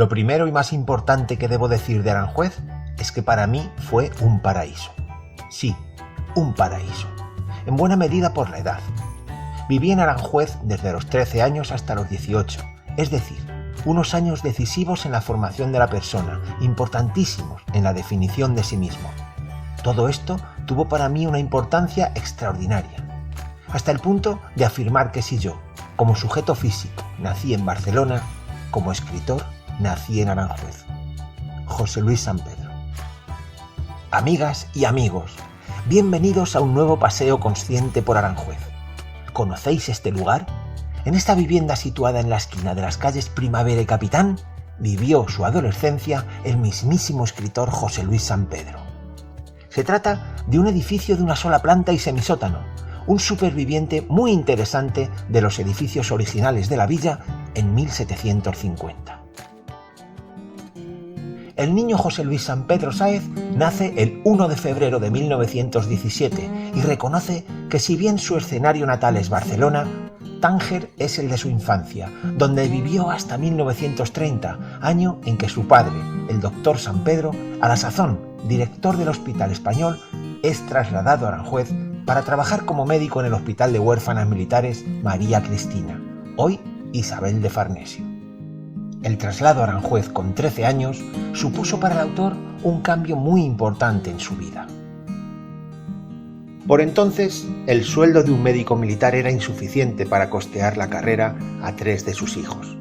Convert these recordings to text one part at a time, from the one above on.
Lo primero y más importante que debo decir de Aranjuez es que para mí fue un paraíso. Sí, un paraíso. En buena medida por la edad. Viví en Aranjuez desde los 13 años hasta los 18, es decir, unos años decisivos en la formación de la persona, importantísimos en la definición de sí mismo. Todo esto tuvo para mí una importancia extraordinaria, hasta el punto de afirmar que si yo, como sujeto físico, nací en Barcelona, como escritor, nací en Aranjuez. José Luis San Pedro. Amigas y amigos, bienvenidos a un nuevo paseo consciente por Aranjuez. ¿Conocéis este lugar? En esta vivienda situada en la esquina de las calles Primavera y Capitán, vivió su adolescencia el mismísimo escritor José Luis San Pedro. Se trata de un edificio de una sola planta y semisótano, un superviviente muy interesante de los edificios originales de la villa en 1750. El niño José Luis San Pedro Sáez nace el 1 de febrero de 1917 y reconoce que si bien su escenario natal es Barcelona, Tánger es el de su infancia, donde vivió hasta 1930, año en que su padre, el doctor San Pedro, a la sazón director del Hospital Español, es trasladado a Aranjuez para trabajar como médico en el Hospital de Huérfanas Militares María Cristina, hoy Isabel de Farnesio. El traslado a Aranjuez con 13 años supuso para el autor un cambio muy importante en su vida. Por entonces, el sueldo de un médico militar era insuficiente para costear la carrera a 3 de sus hijos.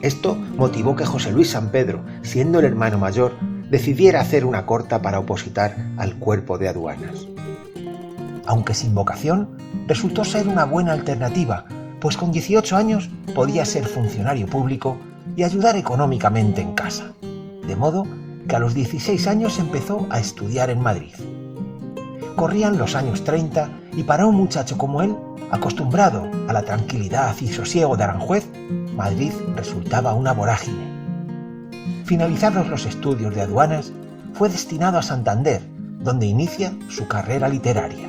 Esto motivó que José Luis San Pedro, siendo el hermano mayor, decidiera hacer una corta para opositar al cuerpo de aduanas. Aunque sin vocación, resultó ser una buena alternativa, pues con 18 años podía ser funcionario público y ayudar económicamente en casa. De modo que a los 16 años empezó a estudiar en Madrid. Corrían los años 30 y para un muchacho como él, acostumbrado a la tranquilidad y sosiego de Aranjuez, Madrid resultaba una vorágine. Finalizados los estudios de aduanas, fue destinado a Santander, donde inicia su carrera literaria.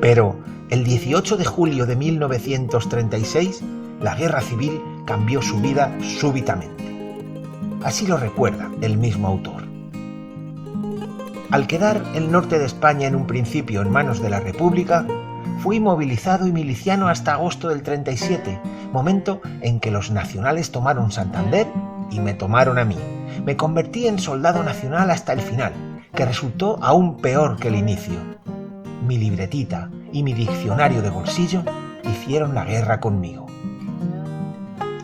Pero el 18 de julio de 1936, la guerra civil cambió su vida súbitamente. Así lo recuerda el mismo autor. Al quedar el norte de España en un principio en manos de la República, fui movilizado y miliciano hasta agosto del 37, momento en que los nacionales tomaron Santander y me tomaron a mí. Me convertí en soldado nacional hasta el final, que resultó aún peor que el inicio. Mi libretita y mi diccionario de bolsillo hicieron la guerra conmigo.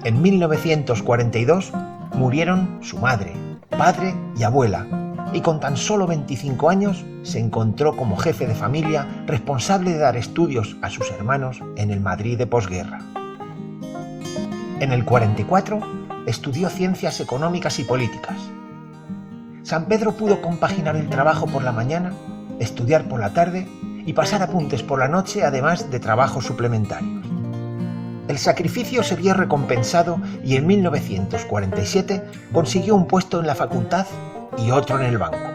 En 1942 murieron su madre, padre y abuela, y con tan solo 25 años se encontró como jefe de familia responsable de dar estudios a sus hermanos en el Madrid de posguerra. En el 44 estudió Ciencias Económicas y Políticas. San Pedro pudo compaginar el trabajo por la mañana, estudiar por la tarde y pasar apuntes por la noche, además de trabajos suplementarios. El sacrificio se vio recompensado y en 1947 consiguió un puesto en la facultad y otro en el banco.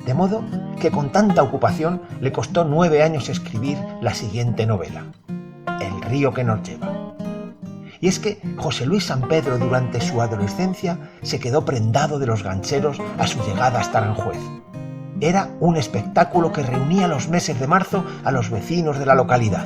De modo que con tanta ocupación le costó 9 años escribir la siguiente novela, El río que nos lleva. Y es que José Luis San Pedro durante su adolescencia se quedó prendado de los gancheros a su llegada hasta Aranjuez. Era un espectáculo que reunía los meses de marzo a los vecinos de la localidad.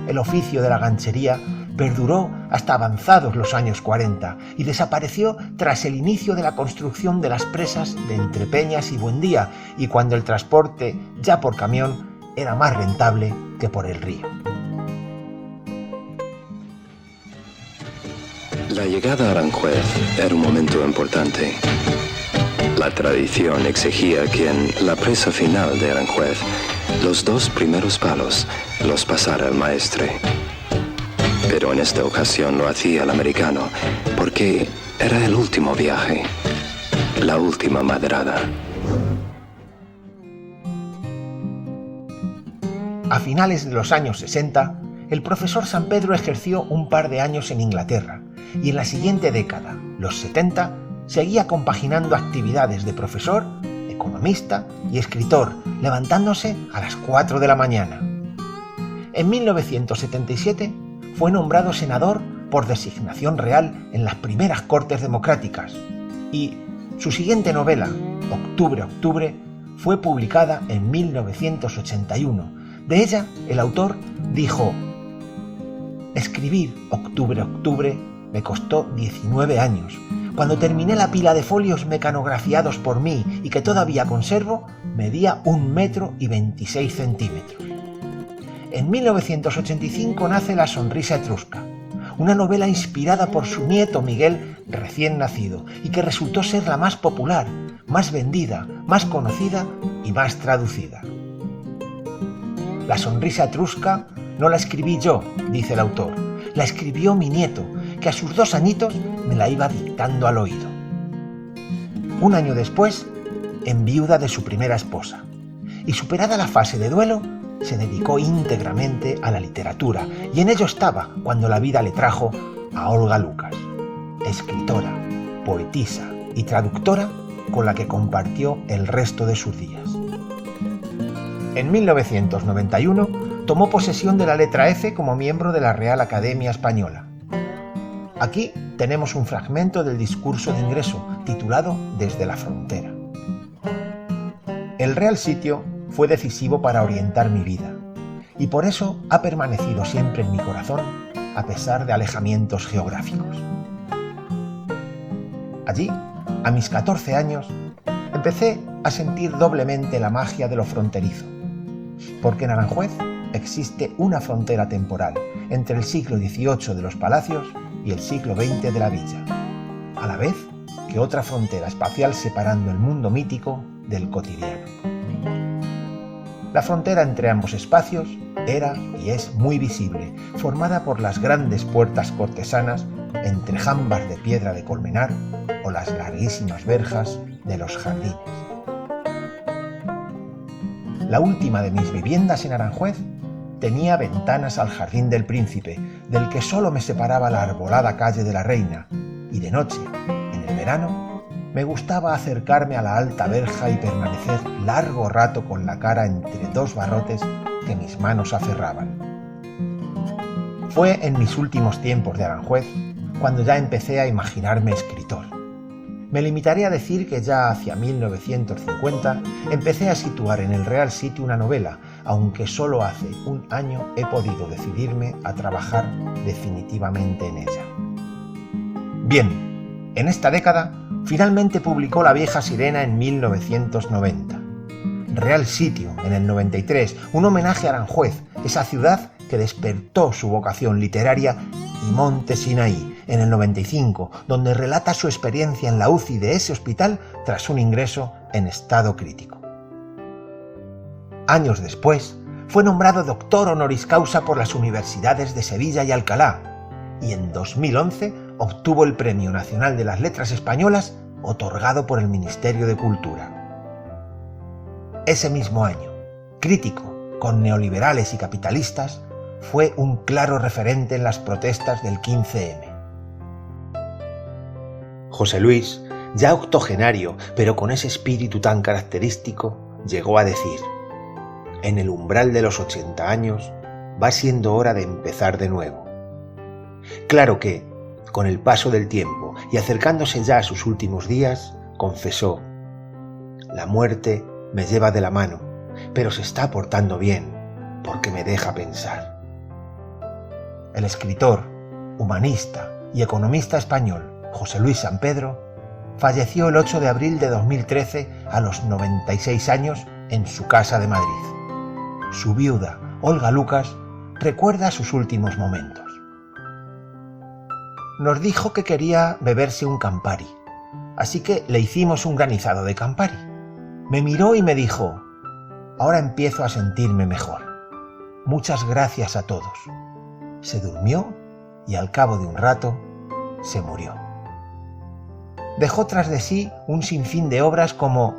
El oficio de la ganchería perduró hasta avanzados los años 40 y desapareció tras el inicio de la construcción de las presas de Entrepeñas y Buendía y cuando el transporte, ya por camión, era más rentable que por el río. La llegada a Aranjuez era un momento importante. La tradición exigía que en la presa final de Aranjuez los 2 primeros palos los pasara el maestre. Pero en esta ocasión lo hacía el americano, porque era el último viaje, la última maderada. A finales de los años 60, el profesor San Pedro ejerció un par de años en Inglaterra y en la siguiente década, los 70, seguía compaginando actividades de profesor, economista y escritor, levantándose a las 4 de la mañana. En 1977 fue nombrado senador por designación real en las primeras Cortes democráticas, y su siguiente novela, Octubre, Octubre, fue publicada en 1981. De ella, el autor dijo: escribir Octubre, Octubre me costó 19 años. Cuando terminé la pila de folios mecanografiados por mí y que todavía conservo, medía 1,26 m. En 1985 nace La sonrisa etrusca, una novela inspirada por su nieto Miguel, recién nacido, y que resultó ser la más popular, más vendida, más conocida y más traducida. La sonrisa etrusca no la escribí yo, dice el autor, la escribió mi nieto, que a sus 2 añitos me la iba dictando al oído. Un año después, enviuda de su primera esposa, y superada la fase de duelo, se dedicó íntegramente a la literatura, y en ello estaba cuando la vida le trajo a Olga Lucas, escritora, poetisa y traductora con la que compartió el resto de sus días. En 1991 tomó posesión de la letra F como miembro de la Real Academia Española. Aquí tenemos un fragmento del discurso de ingreso titulado Desde la frontera. El Real Sitio fue decisivo para orientar mi vida, y por eso ha permanecido siempre en mi corazón a pesar de alejamientos geográficos. Allí, a mis 14 años, empecé a sentir doblemente la magia de lo fronterizo, porque en Aranjuez existe una frontera temporal entre el siglo XVIII de los palacios y el siglo XX de la villa, a la vez que otra frontera espacial separando el mundo mítico del cotidiano. La frontera entre ambos espacios era y es muy visible, formada por las grandes puertas cortesanas entre jambas de piedra de Colmenar o las larguísimas verjas de los jardines. La última de mis viviendas en Aranjuez tenía ventanas al Jardín del Príncipe, del que solo me separaba la arbolada calle de la Reina, y de noche, en el verano, me gustaba acercarme a la alta verja y permanecer largo rato con la cara entre 2 barrotes que mis manos aferraban. Fue en mis últimos tiempos de Aranjuez cuando ya empecé a imaginarme escritor. Me limitaré a decir que ya hacia 1950 empecé a situar en el Real Sitio una novela, aunque solo hace 1 año he podido decidirme a trabajar definitivamente en ella. Bien, en esta década finalmente publicó La vieja sirena en 1990. Real Sitio en el 93, un homenaje a Aranjuez, esa ciudad que despertó su vocación literaria, y Monte Sinaí en el 95, donde relata su experiencia en la UCI de ese hospital tras un ingreso en estado crítico. Años después, fue nombrado doctor honoris causa por las universidades de Sevilla y Alcalá, y en 2011 obtuvo el Premio Nacional de las Letras Españolas, otorgado por el Ministerio de Cultura. Ese mismo año, crítico con neoliberales y capitalistas, fue un claro referente en las protestas del 15M. José Luis, ya octogenario, pero con ese espíritu tan característico, llegó a decir: en el umbral de los 80 años va siendo hora de empezar de nuevo. Claro que, con el paso del tiempo y acercándose ya a sus últimos días, confesó: la muerte me lleva de la mano, pero se está portando bien, porque me deja pensar. El escritor, humanista y economista español José Luis Sampedro falleció el 8 de abril de 2013 a los 96 años en su casa de Madrid. Su viuda, Olga Lucas, recuerda sus últimos momentos. Nos dijo que quería beberse un Campari, así que le hicimos un granizado de Campari. Me miró y me dijo: ahora empiezo a sentirme mejor. Muchas gracias a todos. Se durmió y al cabo de un rato se murió. Dejó tras de sí un sinfín de obras como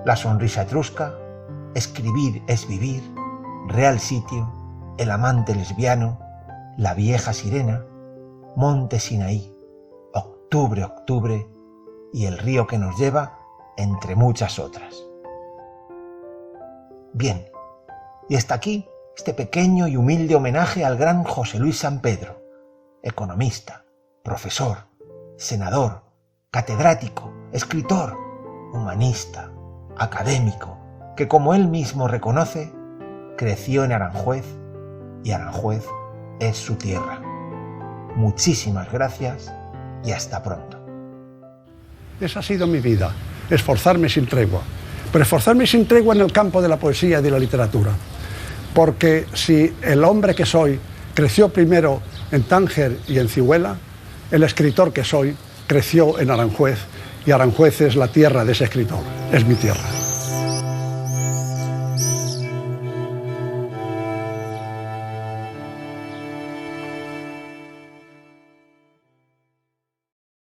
La sonrisa etrusca, Escribir es vivir, Real Sitio, El amante lesbiano, La vieja sirena, Monte Sinaí, Octubre, Octubre y El río que nos lleva, entre muchas otras. Bien, y hasta aquí este pequeño y humilde homenaje al gran José Luis Sampedro, economista, profesor, senador, catedrático, escritor, humanista, académico, que como él mismo reconoce, creció en Aranjuez y Aranjuez es su tierra. Muchísimas gracias y hasta pronto. Esa ha sido mi vida, esforzarme sin tregua, pero esforzarme sin tregua en el campo de la poesía y de la literatura, porque si el hombre que soy creció primero en Tánger y en Cihuela, el escritor que soy creció en Aranjuez, y Aranjuez es la tierra de ese escritor, es mi tierra.